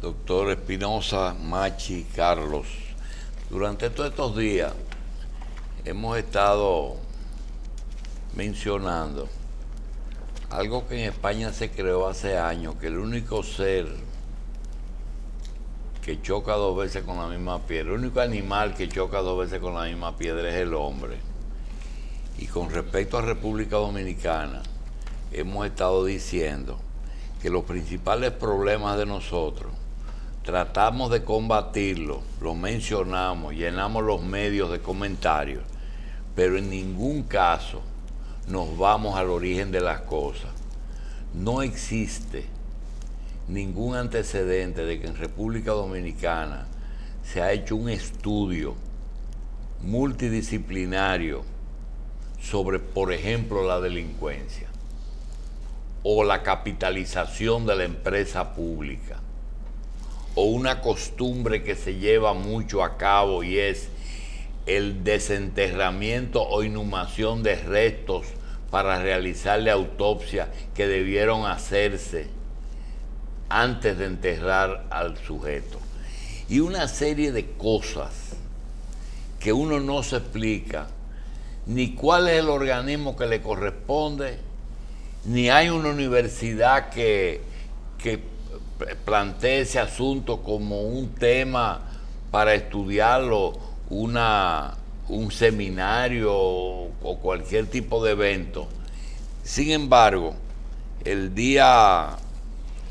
doctor Espinosa, Machi, Carlos. Durante todos estos días hemos estado mencionando algo que en España se creó hace años, que el único ser que choca dos veces con la misma piedra, el único animal que choca dos veces con la misma piedra es el hombre. Y con respecto a República Dominicana, hemos estado diciendo que los principales problemas de nosotros tratamos de combatirlos, los mencionamos, llenamos los medios de comentarios, pero en ningún caso nos vamos al origen de las cosas. No existe ningún antecedente de que en República Dominicana se ha hecho un estudio multidisciplinario sobre, por ejemplo, la delincuencia o la capitalización de la empresa pública, o una costumbre que se lleva mucho a cabo y es el desenterramiento o inhumación de restos para realizarle autopsia que debieron hacerse antes de enterrar al sujeto. Y una serie de cosas que uno no se explica, ni cuál es el organismo que le corresponde, ni hay una universidad que plantee ese asunto como un tema para estudiarlo, un seminario o cualquier tipo de evento. Sin embargo, el día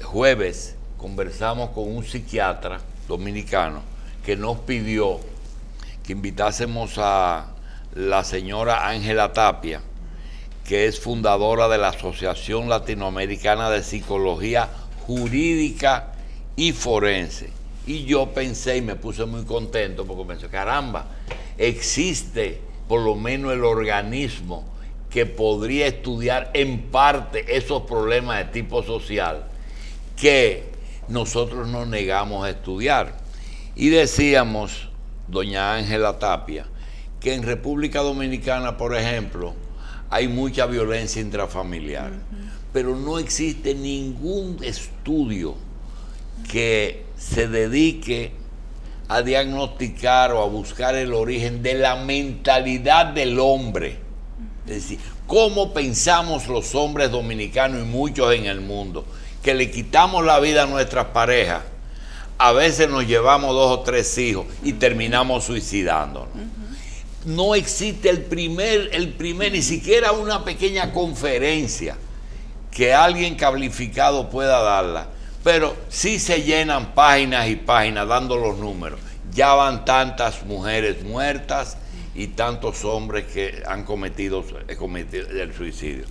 jueves conversamos con un psiquiatra dominicano que nos pidió que invitásemos a la señora Ángela Tapia, que es fundadora de la Asociación Latinoamericana de Psicología Jurídica y Forense. Y yo pensé y me puse muy contento porque pensé, caramba, existe por lo menos el organismo que podría estudiar en parte esos problemas de tipo social que nosotros nos negamos a estudiar. Y decíamos, doña Ángela Tapia, que en República Dominicana, por ejemplo, hay mucha violencia intrafamiliar, pero no existe ningún estudio que se dedique a diagnosticar o a buscar el origen de la mentalidad del hombre. Es decir, cómo pensamos los hombres dominicanos y muchos en el mundo, que le quitamos la vida a nuestras parejas, a veces nos llevamos 2 o 3 hijos y terminamos suicidándonos. No existe el primer, ni siquiera una pequeña conferencia que alguien calificado pueda darla, pero sí se llenan páginas y páginas dando los números. Ya van tantas mujeres muertas y tantos hombres que han cometido el suicidio.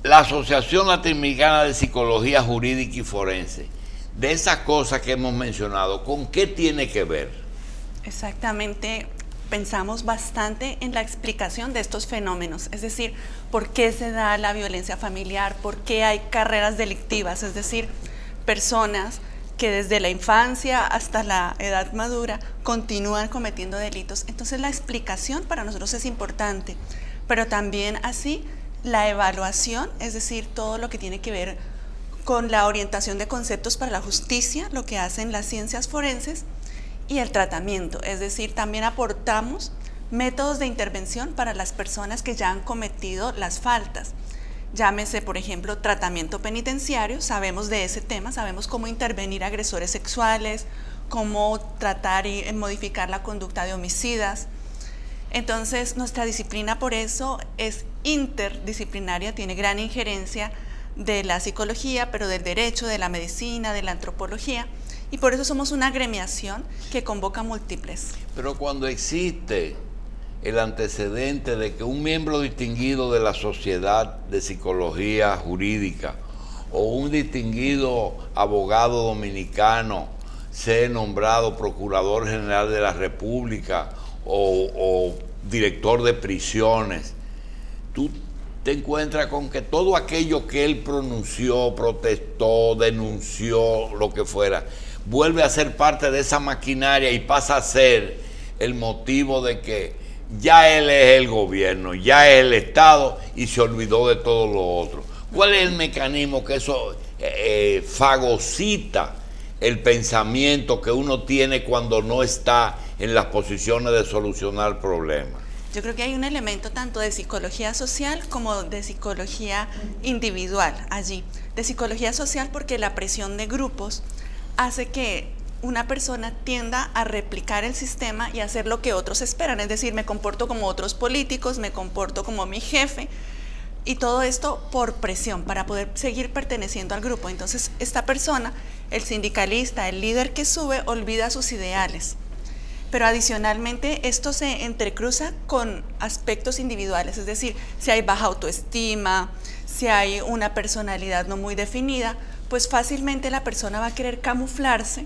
La Asociación Latinoamericana de Psicología Jurídica y Forense, de esas cosas que hemos mencionado, ¿con qué tiene que ver? Exactamente, pensamos bastante en la explicación de estos fenómenos, es decir, por qué se da la violencia familiar, por qué hay carreras delictivas, es decir, personas que desde la infancia hasta la edad madura continúan cometiendo delitos. Entonces la explicación para nosotros es importante, pero también así la evaluación, es decir, todo lo que tiene que ver con la orientación de conceptos para la justicia, lo que hacen las ciencias forenses, y el tratamiento, es decir, también aportamos métodos de intervención para las personas que ya han cometido las faltas. Llámese, por ejemplo, tratamiento penitenciario, sabemos de ese tema, sabemos cómo intervenir agresores sexuales, cómo tratar y modificar la conducta de homicidas. Entonces, nuestra disciplina por eso es interdisciplinaria, tiene gran injerencia de la psicología, pero del derecho, de la medicina, de la antropología, y por eso somos una agremiación que convoca múltiples. Pero cuando existe el antecedente de que un miembro distinguido de la Sociedad de Psicología Jurídica o un distinguido abogado dominicano sea nombrado Procurador General de la República o director de prisiones, tú te encuentras con que todo aquello que él pronunció, protestó, denunció, lo que fuera, vuelve a ser parte de esa maquinaria y pasa a ser el motivo de que ya él es el gobierno, ya es el Estado y se olvidó de todo lo otro. ¿Cuál es el mecanismo que eso fagocita el pensamiento que uno tiene cuando no está en las posiciones de solucionar problemas? Yo creo que hay un elemento tanto de psicología social como de psicología individual allí. De psicología social porque la presión de grupos hace que una persona tienda a replicar el sistema y hacer lo que otros esperan. Es decir, me comporto como otros políticos, me comporto como mi jefe. Y todo esto por presión, para poder seguir perteneciendo al grupo. Entonces, esta persona, el sindicalista, el líder que sube, olvida sus ideales. Pero adicionalmente esto se entrecruza con aspectos individuales, es decir, si hay baja autoestima, si hay una personalidad no muy definida, pues fácilmente la persona va a querer camuflarse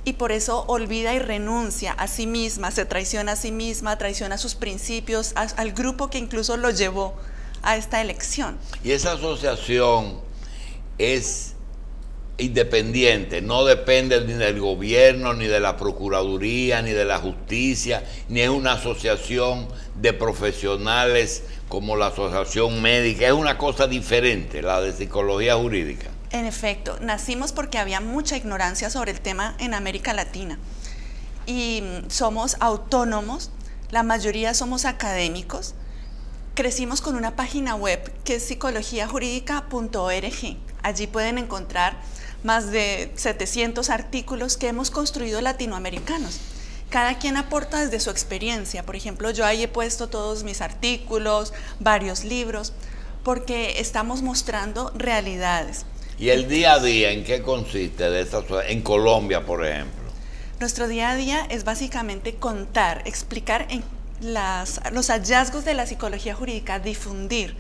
y por eso olvida y renuncia a sí misma, se traiciona a sí misma, traiciona sus principios, al grupo que incluso lo llevó a esta elección. Y esa asociación es independiente, no depende ni del gobierno, ni de la Procuraduría, ni de la Justicia, ni es una asociación de profesionales como la asociación médica, es una cosa diferente, la de psicología jurídica. En efecto, nacimos porque había mucha ignorancia sobre el tema en América Latina y somos autónomos, la mayoría somos académicos. Crecimos con una página web que es psicologiajurídica.org. Allí pueden encontrar más de 700 artículos que hemos construido latinoamericanos. Cada quien aporta desde su experiencia. Por ejemplo, yo ahí he puesto todos mis artículos, varios libros, porque estamos mostrando realidades. ¿Y el día a día en qué consiste de esta, en Colombia, por ejemplo? Nuestro día a día es básicamente contar, explicar los hallazgos de la psicología jurídica, difundir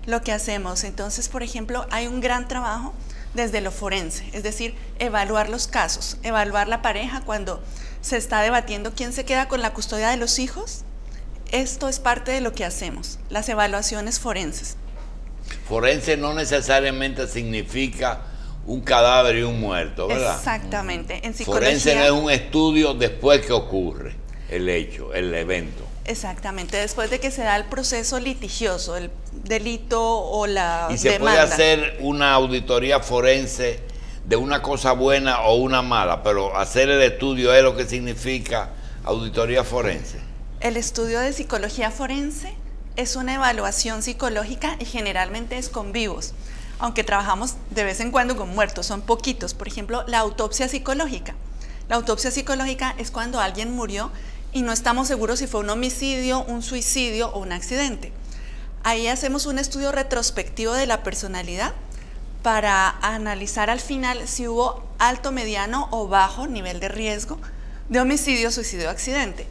lo que hacemos. Entonces, por ejemplo, hay un gran trabajo desde lo forense, es decir, evaluar los casos, evaluar la pareja cuando se está debatiendo quién se queda con la custodia de los hijos. Esto es parte de lo que hacemos, las evaluaciones forenses. Forense no necesariamente significa un cadáver y un muerto, ¿verdad? Exactamente. En psicología, forense no es un estudio después que ocurre el hecho, el evento. Exactamente, después de que se da el proceso litigioso, el delito o la demanda. ¿Y se puede hacer una auditoría forense de una cosa buena o una mala? Pero hacer el estudio es lo que significa auditoría forense. El estudio de psicología forense es una evaluación psicológica y generalmente es con vivos, aunque trabajamos de vez en cuando con muertos, son poquitos. Por ejemplo, la autopsia psicológica. La autopsia psicológica es cuando alguien murió y no estamos seguros si fue un homicidio, un suicidio o un accidente. Ahí hacemos un estudio retrospectivo de la personalidad para analizar al final si hubo alto, mediano o bajo nivel de riesgo de homicidio, suicidio o accidente.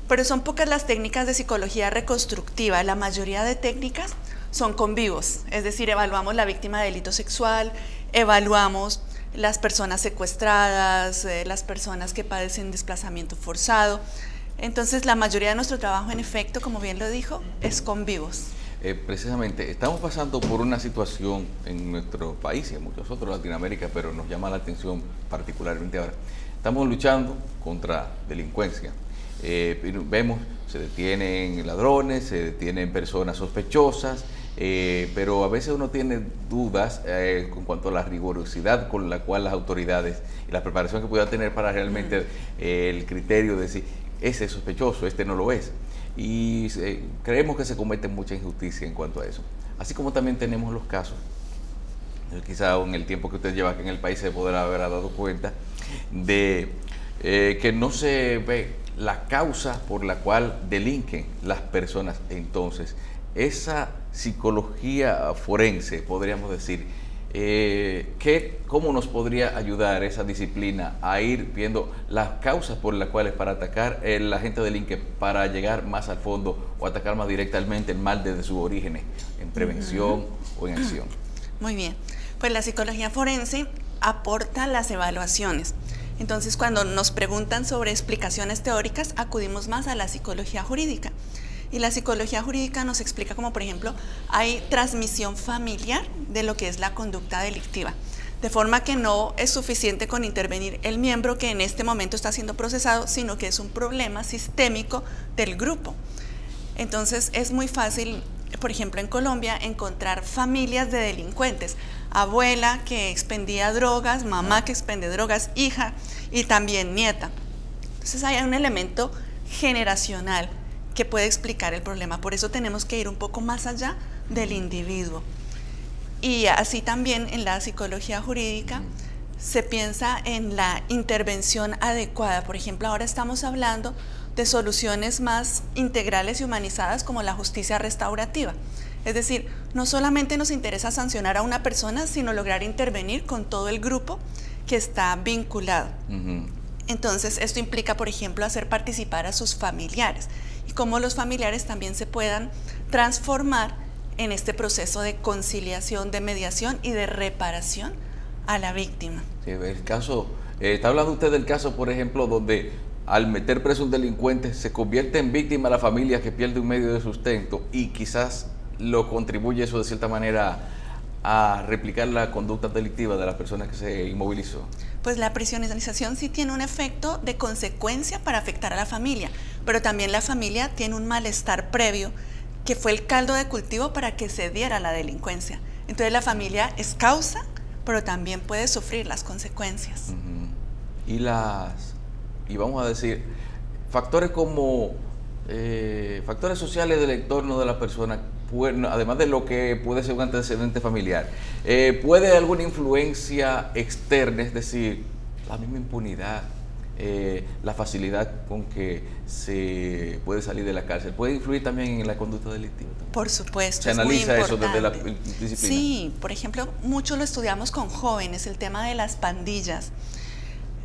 Pero son pocas las técnicas de psicología reconstructiva, la mayoría de técnicas son con vivos, es decir, evaluamos la víctima de delito sexual, evaluamos las personas secuestradas, las personas que padecen desplazamiento forzado. Entonces, la mayoría de nuestro trabajo, en efecto, como bien lo dijo, es con vivos. Precisamente, estamos pasando por una situación en nuestro país y en muchos otros, Latinoamérica, pero nos llama la atención particularmente ahora. Estamos luchando contra delincuencia. Vemos, se detienen ladrones, se detienen personas sospechosas, pero a veces uno tiene dudas con cuanto a la rigurosidad con la cual las autoridades y la preparación que puedan tener para realmente el criterio de decir, ese es sospechoso, este no lo es. Y creemos que se comete mucha injusticia en cuanto a eso. Así como también tenemos los casos, quizá en el tiempo que usted lleva aquí en el país se podrá haber dado cuenta, de que no se ve la causa por la cual delinquen las personas. Entonces, esa psicología forense, podríamos decir, ¿cómo nos podría ayudar esa disciplina a ir viendo las causas por las cuales para atacar la gente delinque, para llegar más al fondo o atacar más directamente el mal desde sus orígenes, en prevención o en acción? Muy bien, pues la psicología forense aporta las evaluaciones. Entonces, cuando nos preguntan sobre explicaciones teóricas, acudimos más a la psicología jurídica. Y la psicología jurídica nos explica como, por ejemplo, hay transmisión familiar de lo que es la conducta delictiva. De forma que no es suficiente con intervenir el miembro que en este momento está siendo procesado, sino que es un problema sistémico del grupo. Entonces, es muy fácil por ejemplo, en Colombia, encontrar familias de delincuentes, abuela que expendía drogas, mamá que expende drogas, hija y también nieta. Entonces hay un elemento generacional que puede explicar el problema. Por eso tenemos que ir un poco más allá del individuo. Y así también en la psicología jurídica se piensa en la intervención adecuada. Por ejemplo, ahora estamos hablando de soluciones más integrales y humanizadas como la justicia restaurativa. Es decir, no solamente nos interesa sancionar a una persona, sino lograr intervenir con todo el grupo que está vinculado. Entonces, esto implica, por ejemplo, hacer participar a sus familiares y cómo los familiares también se puedan transformar en este proceso de conciliación, de mediación y de reparación a la víctima. Sí, el caso, está hablando usted del caso, por ejemplo, donde al meter preso un delincuente se convierte en víctima la familia que pierde un medio de sustento y quizás lo contribuye eso de cierta manera a replicar la conducta delictiva de la persona que se inmovilizó. Pues la prisionerización sí tiene un efecto de consecuencia para afectar a la familia, pero también la familia tiene un malestar previo que fue el caldo de cultivo para que se diera la delincuencia. Entonces la familia es causa, pero también puede sufrir las consecuencias. Y vamos a decir, factores como factores sociales del entorno de la persona, además de lo que puede ser un antecedente familiar, ¿puede alguna influencia externa, es decir, la misma impunidad, la facilidad con que se puede salir de la cárcel, puede influir también en la conducta delictiva? Por supuesto, ¿Se analiza eso desde la disciplina? Sí, por ejemplo, mucho lo estudiamos con jóvenes, el tema de las pandillas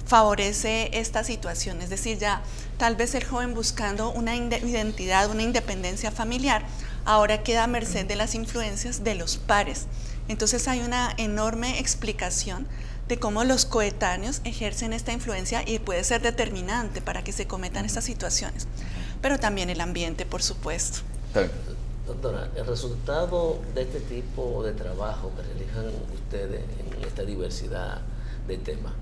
favorece esta situación, es decir, ya tal vez el joven buscando una identidad, una independencia familiar, ahora queda a merced de las influencias de los pares. Entonces hay una enorme explicación de cómo los coetáneos ejercen esta influencia y puede ser determinante para que se cometan estas situaciones, pero también el ambiente, por supuesto. Doctora, el resultado de este tipo de trabajo que realizan ustedes en esta diversidad de temas,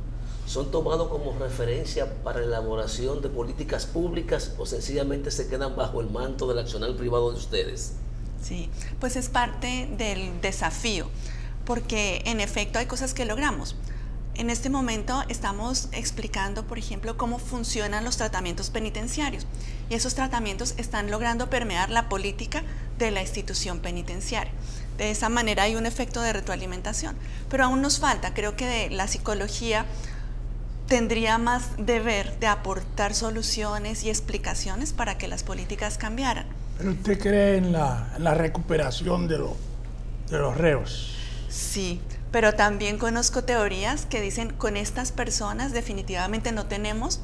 ¿son tomados como referencia para la elaboración de políticas públicas o sencillamente se quedan bajo el manto del accionar privado de ustedes? Sí, pues es parte del desafío, porque en efecto hay cosas que logramos. En este momento estamos explicando, por ejemplo, cómo funcionan los tratamientos penitenciarios y esos tratamientos están logrando permear la política de la institución penitenciaria. De esa manera hay un efecto de retroalimentación, pero aún nos falta, creo que la psicología tendría más deber de aportar soluciones y explicaciones para que las políticas cambiaran. ¿Pero usted cree en la recuperación de los reos? Sí, pero también conozco teorías que dicen con estas personas definitivamente no tenemos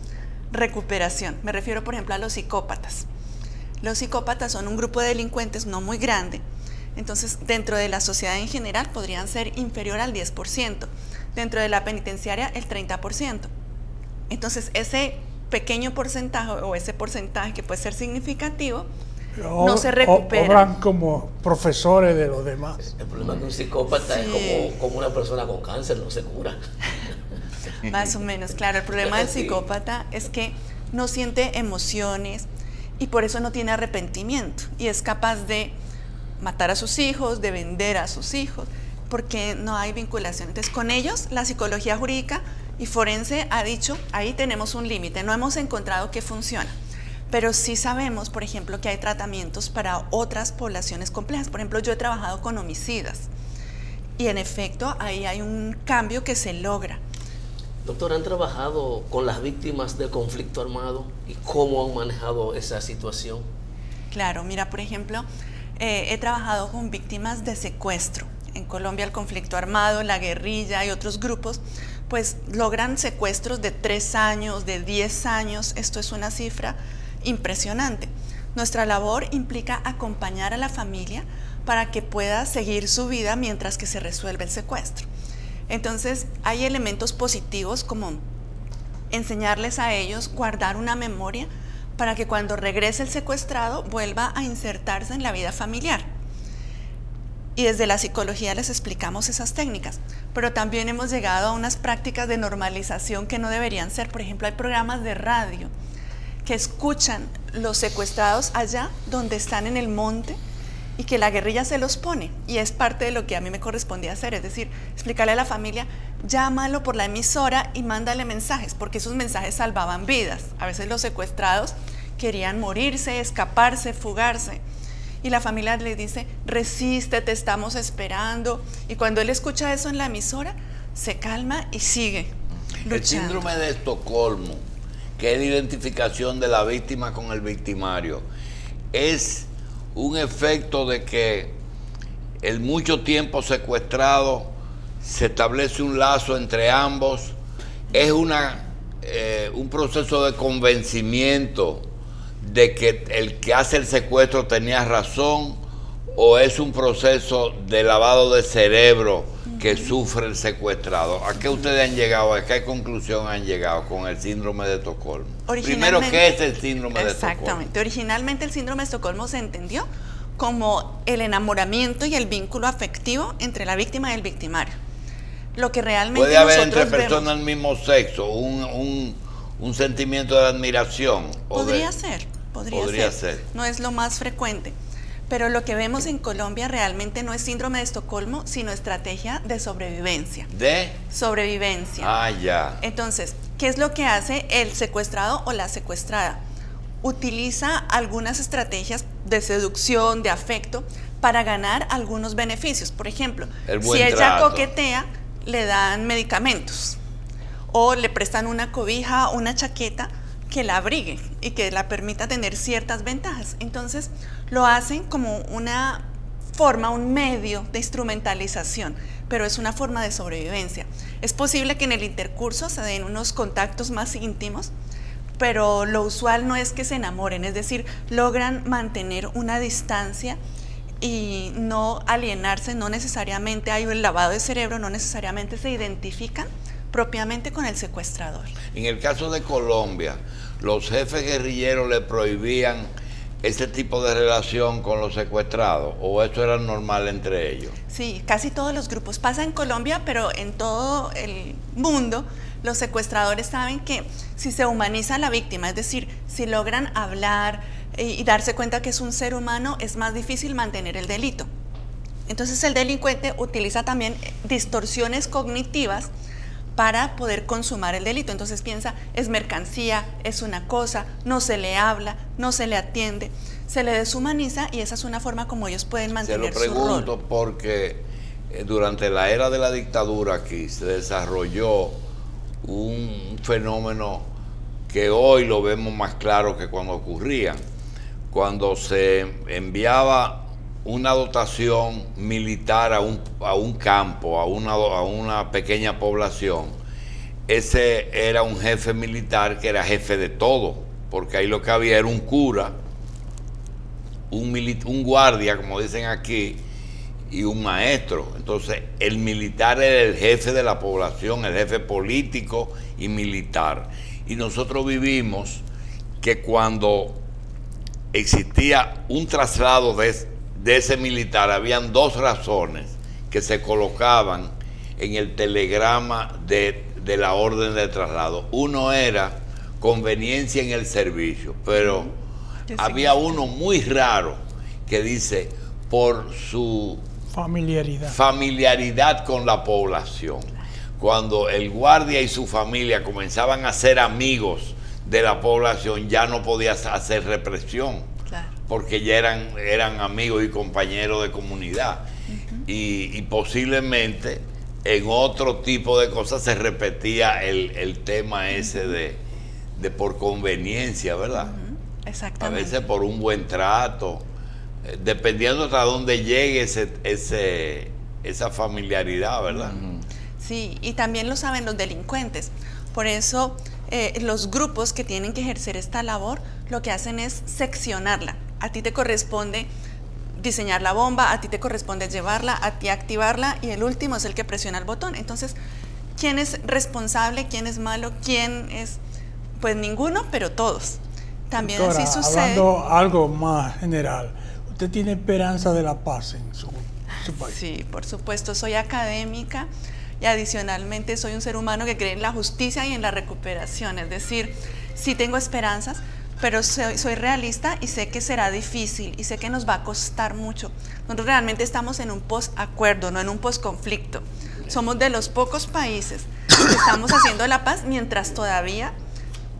recuperación. Me refiero, por ejemplo, a los psicópatas. Los psicópatas son un grupo de delincuentes no muy grande, entonces dentro de la sociedad en general podrían ser inferior al 10%, dentro de la penitenciaria el 30%. Entonces ese pequeño porcentaje o ese porcentaje que puede ser significativo no se recupera. Obran como profesores de los demás. El problema de un psicópata es como una persona con cáncer, no se cura. Más o menos, claro. El problema del psicópata es que no siente emociones y por eso no tiene arrepentimiento y es capaz de matar a sus hijos, de vender a sus hijos, porque no hay vinculación. Entonces, con ellos, la psicología jurídica y forense ha dicho, ahí tenemos un límite, no hemos encontrado que funciona. Pero sí sabemos, por ejemplo, que hay tratamientos para otras poblaciones complejas. Por ejemplo, yo he trabajado con homicidas y en efecto ahí hay un cambio que se logra. Doctor, ¿han trabajado con las víctimas del conflicto armado y cómo han manejado esa situación? Claro, mira, por ejemplo, he trabajado con víctimas de secuestro. En Colombia el conflicto armado, la guerrilla y otros grupos pues logran secuestros de 3 años, de 10 años. Esto es una cifra impresionante. Nuestra labor implica acompañar a la familia para que pueda seguir su vida mientras que se resuelve el secuestro. Entonces hay elementos positivos como enseñarles a ellos guardar una memoria para que cuando regrese el secuestrado vuelva a insertarse en la vida familiar. Y desde la psicología les explicamos esas técnicas, pero también hemos llegado a unas prácticas de normalización que no deberían ser. Por ejemplo, hay programas de radio que escuchan los secuestrados allá donde están en el monte y que la guerrilla se los pone, y es parte de lo que a mí me correspondía hacer, es decir, explicarle a la familia, llámalo por la emisora y mándale mensajes, porque esos mensajes salvaban vidas. A veces los secuestrados querían morirse, escaparse, fugarse, y la familia le dice, resiste, te estamos esperando, y cuando él escucha eso en la emisora, se calma y sigue luchando. El síndrome de Estocolmo, que es la identificación de la víctima con el victimario, es un efecto de que el mucho tiempo secuestrado se establece un lazo entre ambos, es un proceso de convencimiento de que el que hace el secuestro tenía razón, o es un proceso de lavado de cerebro que sufre el secuestrado. ¿A qué ustedes han llegado? ¿A qué conclusión han llegado con el síndrome de Estocolmo? Primero, ¿qué es el síndrome de Estocolmo? Exactamente. Originalmente el síndrome de Estocolmo se entendió como el enamoramiento y el vínculo afectivo entre la víctima y el victimario. Lo que realmente puede haber nosotros entre personas del mismo sexo un sentimiento de admiración. Podría ser. No es lo más frecuente. Pero lo que vemos en Colombia realmente no es síndrome de Estocolmo, sino estrategia de sobrevivencia. ¿De? Sobrevivencia. Ah, ya. Entonces, ¿qué es lo que hace el secuestrado o la secuestrada? Utiliza algunas estrategias de seducción, de afecto, para ganar algunos beneficios. Por ejemplo, si ella coquetea, le dan medicamentos o le prestan una cobija, una chaqueta que la abrigue y que la permita tener ciertas ventajas. Entonces lo hacen como una forma, un medio de instrumentalización, pero es una forma de sobrevivencia. Es posible que en el intercurso se den unos contactos más íntimos, pero lo usual no es que se enamoren, es decir, logran mantener una distancia y no alienarse, no necesariamente hay un lavado de cerebro, no necesariamente se identifican propiamente con el secuestrador. En el caso de Colombia, los jefes guerrilleros le prohibían ese tipo de relación con los secuestrados, ¿o eso era normal entre ellos? Sí, casi todos los grupos. Pasa en Colombia, pero en todo el mundo los secuestradores saben que si se humaniza a la víctima, es decir, si logran hablar y darse cuenta que es un ser humano, es más difícil mantener el delito. Entonces el delincuente utiliza también distorsiones cognitivas para poder consumar el delito. Entonces piensa, es mercancía, es una cosa, no se le habla, no se le atiende, se le deshumaniza, y esa es una forma como ellos pueden mantener su rol. Se lo pregunto porque durante la era de la dictadura aquí se desarrolló un fenómeno que hoy lo vemos más claro que cuando ocurría. Cuando se enviaba una dotación militar a un campo, a una pequeña población, ese era un jefe militar que era jefe de todo, porque ahí lo que había era un cura, un guardia, como dicen aquí, y un maestro. Entonces el militar era el jefe de la población, el jefe político y militar. Y nosotros vivimos que cuando existía un traslado de ese militar, habían dos razones que se colocaban en el telegrama de la orden de traslado. Uno era conveniencia en el servicio, pero había uno muy raro que dice por su familiaridad con la población. Cuando el guardia y su familia comenzaban a ser amigos de la población, ya no podía hacer represión, porque ya eran amigos y compañeros de comunidad. Y posiblemente en otro tipo de cosas se repetía el tema ese de por conveniencia, ¿verdad? Exactamente. A veces por un buen trato, dependiendo hasta dónde llegue esa familiaridad, ¿verdad? Sí, y también lo saben los delincuentes. Por eso los grupos que tienen que ejercer esta labor lo que hacen es seccionarla. A ti te corresponde diseñar la bomba, a ti te corresponde llevarla, a ti activarla, y el último es el que presiona el botón. Entonces, ¿quién es responsable? ¿Quién es malo? ¿Quién es? Pues ninguno, pero todos. También Doctora, así sucede. Hablando algo más general, ¿usted tiene esperanza de la paz en su país? Sí, por supuesto, soy académica y adicionalmente soy un ser humano que cree en la justicia y en la recuperación. Es decir, sí tengo esperanzas, pero soy realista y sé que será difícil y sé que nos va a costar mucho. Nosotros realmente estamos en un post-acuerdo, no en un post-conflicto. Somos de los pocos países que estamos haciendo la paz mientras todavía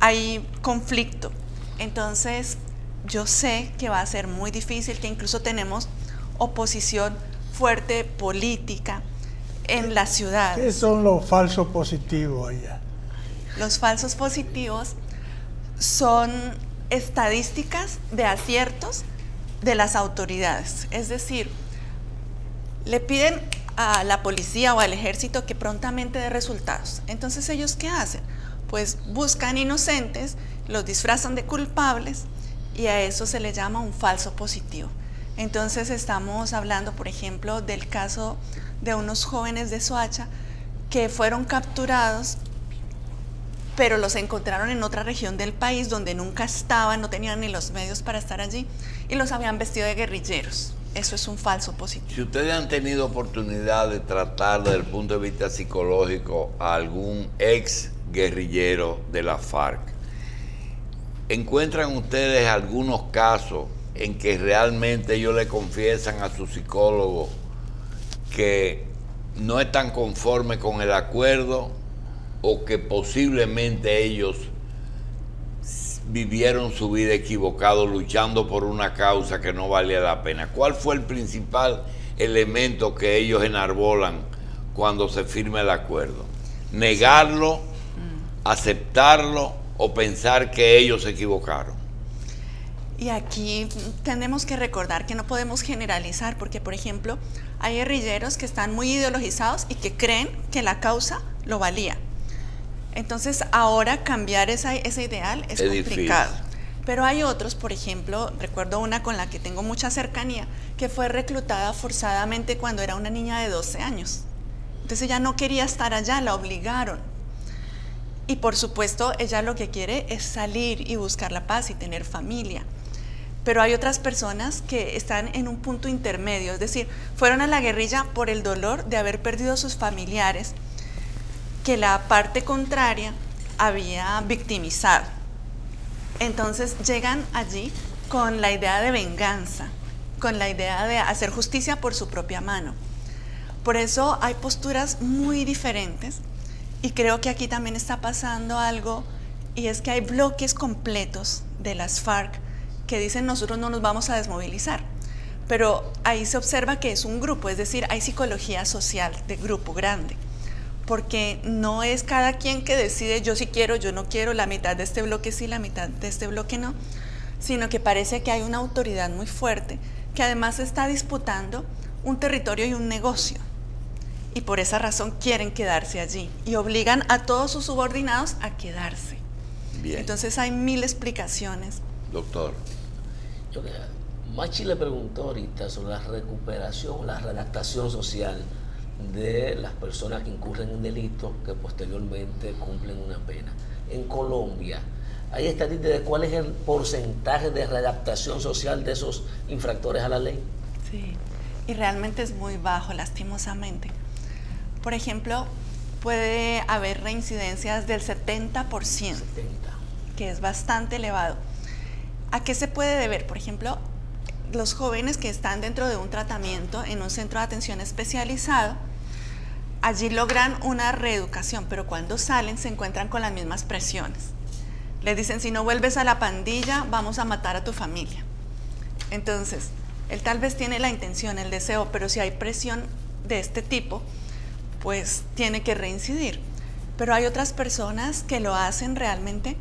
hay conflicto. Entonces, yo sé que va a ser muy difícil, que incluso tenemos oposición fuerte política en las ciudades. ¿Qué son los falsos positivos allá? Los falsos positivos son estadísticas de aciertos de las autoridades. Es decir, le piden a la policía o al ejército que prontamente dé resultados. Entonces, ¿ellos qué hacen? Pues buscan inocentes, los disfrazan de culpables y a eso se le llama un falso positivo. Entonces estamos hablando, por ejemplo, del caso de unos jóvenes de Soacha que fueron capturados, pero los encontraron en otra región del país donde nunca estaban, no tenían ni los medios para estar allí y los habían vestido de guerrilleros. Eso es un falso positivo. Si ustedes han tenido oportunidad de tratar desde el punto de vista psicológico a algún ex guerrillero de la FARC, ¿encuentran ustedes algunos casos en que realmente ellos le confiesan a su psicólogo que no están conformes con el acuerdo o que posiblemente ellos vivieron su vida equivocado luchando por una causa que no valía la pena? ¿Cuál fue el principal elemento que ellos enarbolan cuando se firma el acuerdo? ¿Negarlo, aceptarlo o pensar que ellos se equivocaron? Y aquí tenemos que recordar que no podemos generalizar porque, por ejemplo, hay guerrilleros que están muy ideologizados y que creen que la causa lo valía. Entonces, ahora cambiar ese ideal es complicado. Difícil. Pero hay otros, por ejemplo, recuerdo una con la que tengo mucha cercanía, que fue reclutada forzadamente cuando era una niña de 12 años. Entonces ella no quería estar allá, la obligaron. Y por supuesto, ella lo que quiere es salir y buscar la paz y tener familia. Pero hay otras personas que están en un punto intermedio, es decir, fueron a la guerrilla por el dolor de haber perdido a sus familiares, que la parte contraria había victimizado. Entonces llegan allí con la idea de venganza, con la idea de hacer justicia por su propia mano. Por eso hay posturas muy diferentes y creo que aquí también está pasando algo, y es que hay bloques completos de las FARC que dicen nosotros no nos vamos a desmovilizar, pero ahí se observa que es un grupo, es decir, hay psicología social de grupo grande, porque no es cada quien que decide yo sí quiero, yo no quiero, la mitad de este bloque sí, la mitad de este bloque no, sino que parece que hay una autoridad muy fuerte que además está disputando un territorio y un negocio, y por esa razón quieren quedarse allí y obligan a todos sus subordinados a quedarse. Bien. Entonces hay mil explicaciones. Doctor. Machi le preguntó ahorita sobre la recuperación, la readaptación social de las personas que incurren en delitos que posteriormente cumplen una pena. En Colombia, ¿hay estadísticas de cuál es el porcentaje de readaptación social de esos infractores a la ley? Sí, y realmente es muy bajo, lastimosamente. Por ejemplo, puede haber reincidencias del 70%, que es bastante elevado. ¿A qué se puede deber? Por ejemplo, los jóvenes que están dentro de un tratamiento en un centro de atención especializado, allí logran una reeducación, pero cuando salen se encuentran con las mismas presiones. Les dicen, si no vuelves a la pandilla, vamos a matar a tu familia. Entonces, él tal vez tiene la intención, el deseo, pero si hay presión de este tipo, pues tiene que reincidir. Pero hay otras personas que lo hacen realmente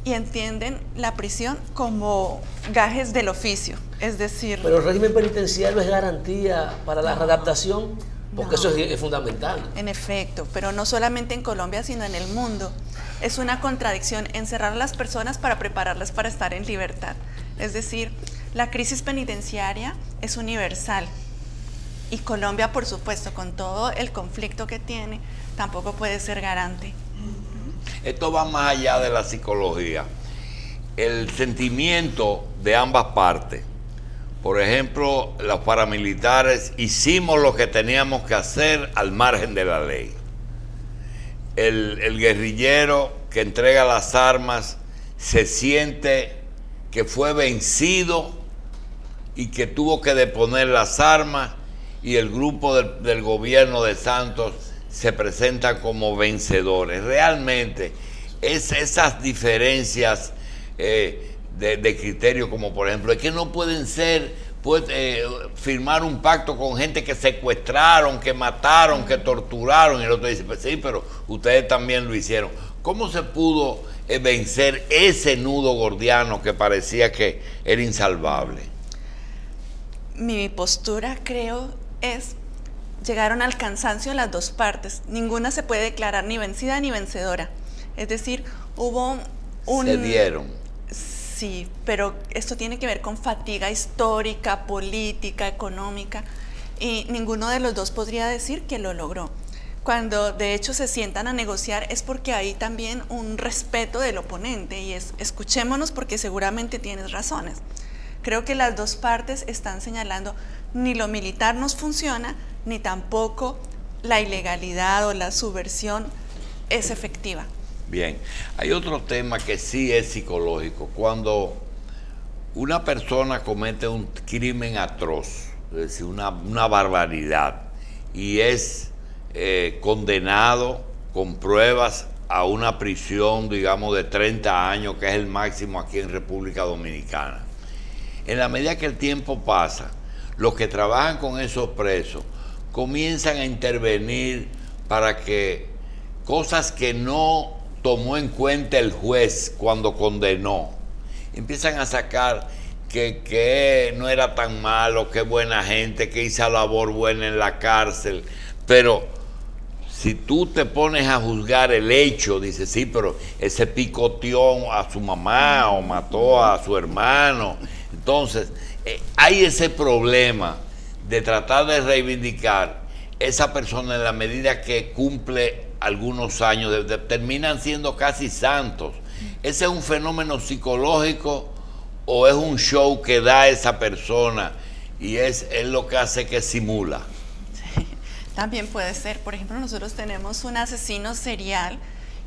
y entienden la prisión como gajes del oficio, es decir... ¿Pero el régimen penitenciario es garantía para la readaptación? Porque eso es fundamental. En efecto, pero no solamente en Colombia, sino en el mundo. Es una contradicción encerrar a las personas para prepararlas para estar en libertad. Es decir, la crisis penitenciaria es universal. Y Colombia, por supuesto, con todo el conflicto que tiene, tampoco puede ser garante. Esto va más allá de la psicología. El sentimiento de ambas partes. Por ejemplo, los paramilitares hicimos lo que teníamos que hacer al margen de la ley. El guerrillero que entrega las armas se siente que fue vencido y que tuvo que deponer las armas, y el grupo del gobierno de Santos se presenta como vencedores. Realmente esas diferencias de criterio, como por ejemplo, es que no pueden firmar un pacto con gente que secuestraron, que mataron, que torturaron, y el otro dice, pues sí, pero ustedes también lo hicieron. ¿Cómo se pudo vencer ese nudo gordiano que parecía que era insalvable? Mi postura, creo, es: llegaron al cansancio las dos partes. Ninguna se puede declarar ni vencida ni vencedora. Es decir, hubo Se dieron. Sí, pero esto tiene que ver con fatiga histórica, política, económica, y ninguno de los dos podría decir que lo logró. Cuando de hecho se sientan a negociar es porque hay también un respeto del oponente, y es: escuchémonos porque seguramente tienes razones. Creo que las dos partes están señalando: ni lo militar nos funciona, ni tampoco la ilegalidad o la subversión es efectiva. Bien, hay otro tema que sí es psicológico. Cuando una persona comete un crimen atroz, es decir, una barbaridad, y es condenado con pruebas a una prisión, digamos, de 30 años, que es el máximo aquí en República Dominicana. En la medida que el tiempo pasa, los que trabajan con esos presos comienzan a intervenir para que cosas que no tomó en cuenta el juez cuando condenó, empiezan a sacar que no era tan malo, que buena gente, que hizo labor buena en la cárcel. Pero si tú te pones a juzgar el hecho, dices, sí, pero ese picoteó a su mamá o mató a su hermano. Entonces, hay ese problema de tratar de reivindicar esa persona en la medida que cumple algunos años, terminan siendo casi santos. ¿Ese es un fenómeno psicológico o es un show que da esa persona y es lo que hace que simula? Sí, también puede ser. Por ejemplo, nosotros tenemos un asesino serial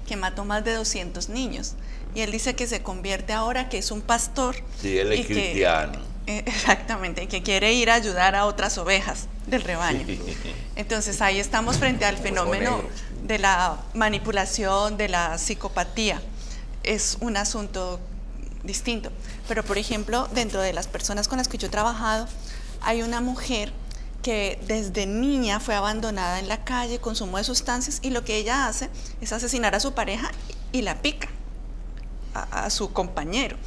que mató más de 200 niños, y él dice que se convierte ahora, que es un pastor. Sí, él es cristiano. Exactamente, que quiere ir a ayudar a otras ovejas del rebaño. Entonces ahí estamos frente al fenómeno de la manipulación, de la psicopatía. Es un asunto distinto. Pero, por ejemplo, dentro de las personas con las que yo he trabajado, hay una mujer que desde niña fue abandonada en la calle, consumo de sustancias, y lo que ella hace es asesinar a su pareja y la pica a su compañero.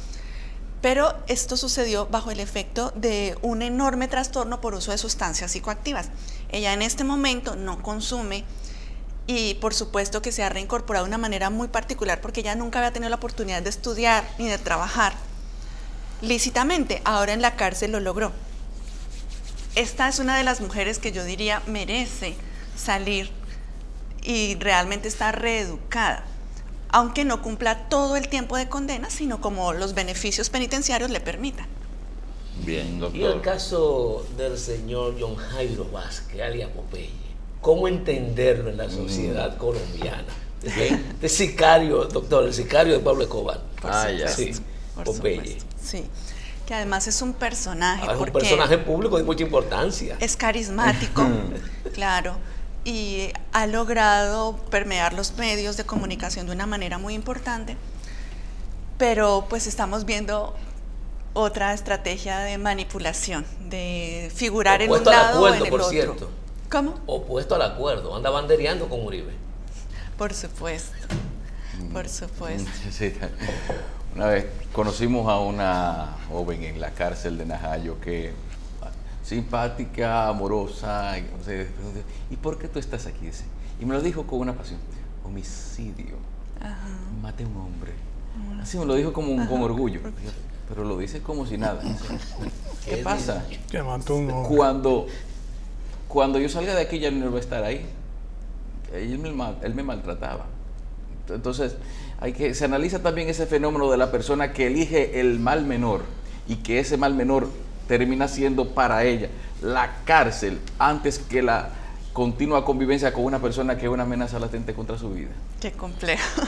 Pero esto sucedió bajo el efecto de un enorme trastorno por uso de sustancias psicoactivas. Ella en este momento no consume, y por supuesto que se ha reincorporado de una manera muy particular, porque ella nunca había tenido la oportunidad de estudiar ni de trabajar lícitamente. Ahora en la cárcel lo logró. Esta es una de las mujeres que yo diría merece salir y realmente está reeducada, aunque no cumpla todo el tiempo de condena, sino como los beneficios penitenciarios le permitan. Bien, doctor. Y el caso del señor John Jairo Vázquez, alias Popeye, ¿cómo entenderlo en la sociedad colombiana? Este sicario, doctor, el sicario de Pablo Escobar. Ya. Sí, Por Popeye. supuesto, sí, que además es un personaje. Es un porque personaje público de mucha importancia. es carismático, claro, y ha logrado permear los medios de comunicación de una manera muy importante, pero pues estamos viendo otra estrategia de manipulación, de figurar en un Opuesto al lado o en acuerdo, el por otro. cierto. ¿Cómo? Opuesto al acuerdo, anda bandereando con Uribe. Por supuesto, por supuesto. Sí. Una vez conocimos a una joven en la cárcel de Najayo que simpática, amorosa, ¿y por qué tú estás aquí? Y me lo dijo con una pasión: homicidio. Ajá. Maté a un hombre. Así me lo dijo como con orgullo, pero lo dice como si nada. ¿Qué pasa? Que mató un hombre. Cuando yo salga de aquí ya no va a estar ahí. Él me maltrataba. Entonces, se analiza también ese fenómeno de la persona que elige el mal menor, y que ese mal menor termina siendo para ella la cárcel antes que la continua convivencia con una persona que es una amenaza latente contra su vida. Qué complejo.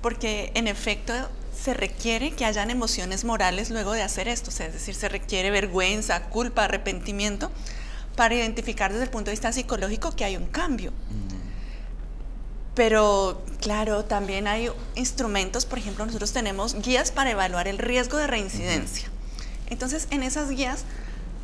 porque en efecto se requiere que hayan emociones morales luego de hacer esto, o sea, es decir, se requiere vergüenza, culpa, arrepentimiento, para identificar desde el punto de vista psicológico que hay un cambio. Pero claro, también hay instrumentos, por ejemplo, nosotros tenemos guías para evaluar el riesgo de reincidencia. Entonces, en esas guías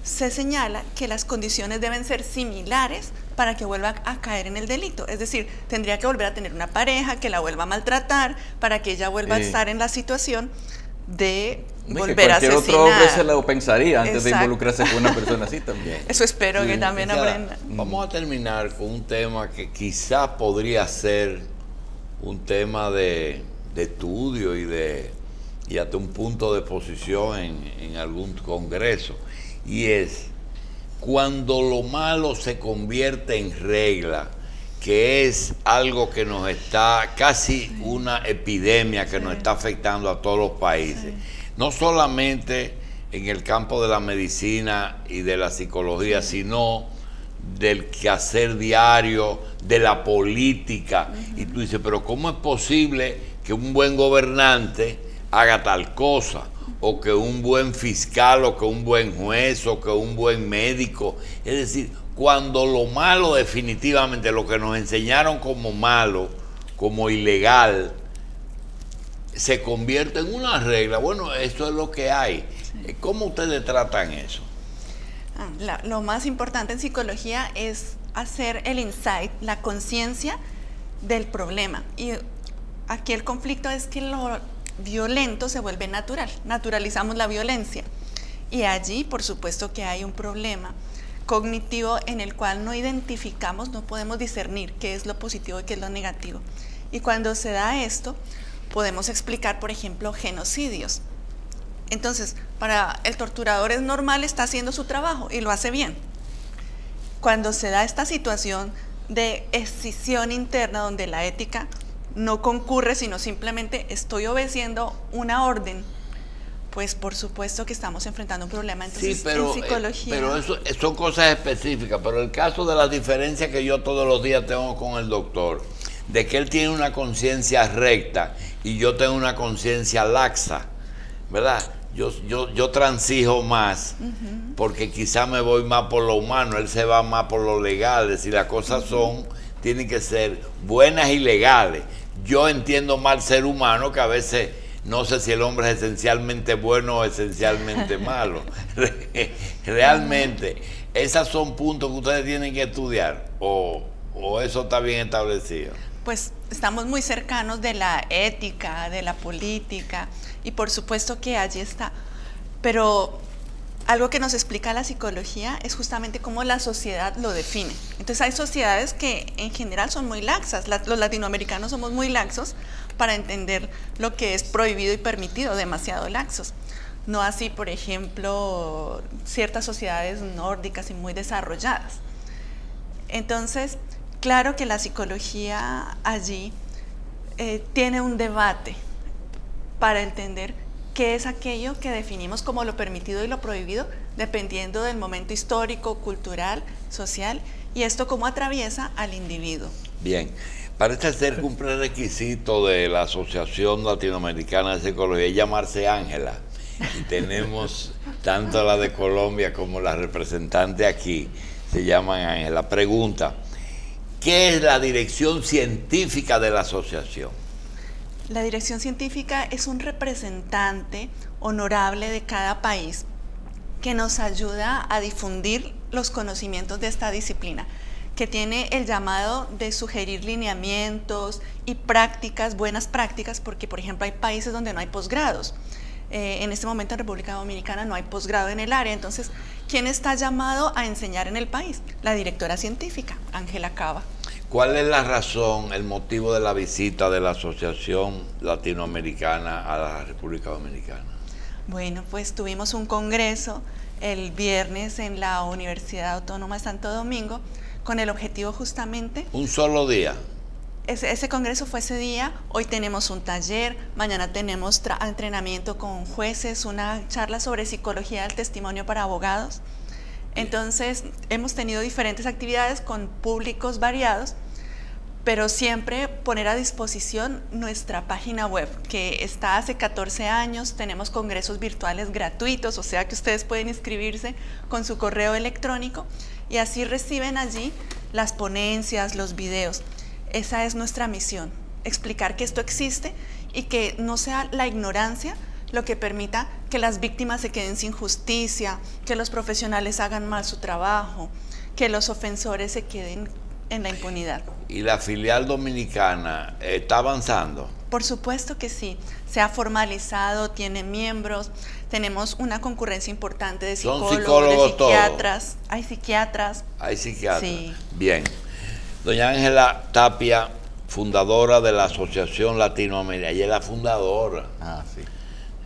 se señala que las condiciones deben ser similares para que vuelva a caer en el delito. Es decir, tendría que volver a tener una pareja que la vuelva a maltratar para que ella vuelva a estar en la situación de volver a asesinar. Cualquier otro hombre se lo pensaría antes de involucrarse con una persona así también. Eso espero que también aprenda. Vamos a terminar con un tema que quizás podría ser un tema de estudio y hasta un punto de posición en algún congreso, y es cuando lo malo se convierte en regla, que es algo que nos está, casi una epidemia que nos está afectando a todos los países, no solamente en el campo de la medicina y de la psicología, sino del quehacer diario, de la política. Y tú dices, pero ¿cómo es posible que un buen gobernante haga tal cosa? O que un buen fiscal, o que un buen juez, o que un buen médico. Es decir, cuando lo malo definitivamente, lo que nos enseñaron como malo, como ilegal, se convierte en una regla. Bueno, eso es lo que hay. ¿Cómo ustedes tratan eso? Lo más importante en psicología es hacer el insight, la conciencia del problema. Y aquí el conflicto es que lo violento se vuelve natural, naturalizamos la violencia. Y allí, por supuesto, que hay un problema cognitivo en el cual no identificamos, no podemos discernir qué es lo positivo y qué es lo negativo. Y cuando se da esto, podemos explicar, por ejemplo, genocidios. Entonces, para el torturador es normal, está haciendo su trabajo y lo hace bien. Cuando se da esta situación de escisión interna donde la ética no concurre, sino simplemente estoy obedeciendo una orden, pues por supuesto que estamos enfrentando un problema. Entonces, sí, pero, en psicología... pero eso son cosas específicas, pero el caso de las diferencias que yo todos los días tengo con el doctor, de que él tiene una conciencia recta y yo tengo una conciencia laxa, ¿verdad? Yo transijo más, porque quizá me voy más por lo humano, él se va más por lo legal, es decir, las cosas tienen que ser buenas y legales. Yo entiendo mal ser humano, que a veces no sé si el hombre es esencialmente bueno o esencialmente malo. Realmente, esos son puntos que ustedes tienen que estudiar, o eso está bien establecido. Pues estamos muy cercanos de la ética, de la política, y por supuesto que allí está. Pero algo que nos explica la psicología es justamente cómo la sociedad lo define. Entonces hay sociedades que en general son muy laxas, los latinoamericanos somos muy laxos para entender lo que es prohibido y permitido, demasiado laxos. No así, por ejemplo, ciertas sociedades nórdicas y muy desarrolladas. Entonces, claro que la psicología allí tiene un debate para entender qué es aquello que definimos como lo permitido y lo prohibido, dependiendo del momento histórico, cultural, social, y esto cómo atraviesa al individuo. Bien, parece ser que un prerequisito de la Asociación Latinoamericana de Psicología es llamarse Ángela, y tenemos tanto la de Colombia como la representante aquí, se llaman Ángela. Pregunta, ¿qué es la dirección científica de la asociación? La dirección científica es un representante honorable de cada país que nos ayuda a difundir los conocimientos de esta disciplina, que tiene el llamado de sugerir lineamientos y prácticas, buenas prácticas, porque por ejemplo hay países donde no hay posgrados. En este momento en República Dominicana no hay posgrado en el área, entonces, ¿quién está llamado a enseñar en el país? La directora científica, Ángela Cava. ¿Cuál es la razón, el motivo de la visita de la Asociación Latinoamericana a la República Dominicana? Bueno, pues tuvimos un congreso el viernes en la Universidad Autónoma de Santo Domingo con el objetivo justamente... ¿Un solo día? Ese congreso fue ese día. Hoy tenemos un taller, mañana tenemos entrenamiento con jueces, una charla sobre psicología del testimonio para abogados. Entonces, hemos tenido diferentes actividades con públicos variados pero siempre poner a disposición nuestra página web, que está hace 14 años, tenemos congresos virtuales gratuitos, o sea que ustedes pueden inscribirse con su correo electrónico y así reciben allí las ponencias, los videos. Esa es nuestra misión, explicar que esto existe y que no sea la ignorancia lo que permita que las víctimas se queden sin justicia, que los profesionales hagan mal su trabajo, que los ofensores se queden en la impunidad. ¿Y la filial dominicana está avanzando? Por supuesto que sí, se ha formalizado, tiene miembros, tenemos una concurrencia importante de psicólogos, de psiquiatras. Todos. Hay psiquiatras. Hay psiquiatras. Sí. Bien. Doña Ángela Tapia, fundadora de la Asociación Latinoamérica. Ella es la fundadora. Ah, sí.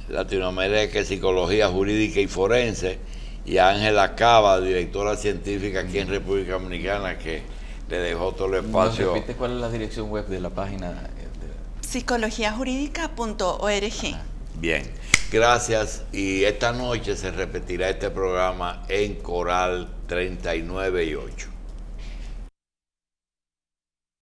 Latinoamérica de Psicología Jurídica y Forense. Y Ángela Cava, directora científica aquí en República Dominicana, que le dejó todo el espacio. ¿Nos repite cuál es la dirección web de la página? Psicologiajurídica.org. Bien, gracias. Y esta noche se repetirá este programa en Coral 39 y 8.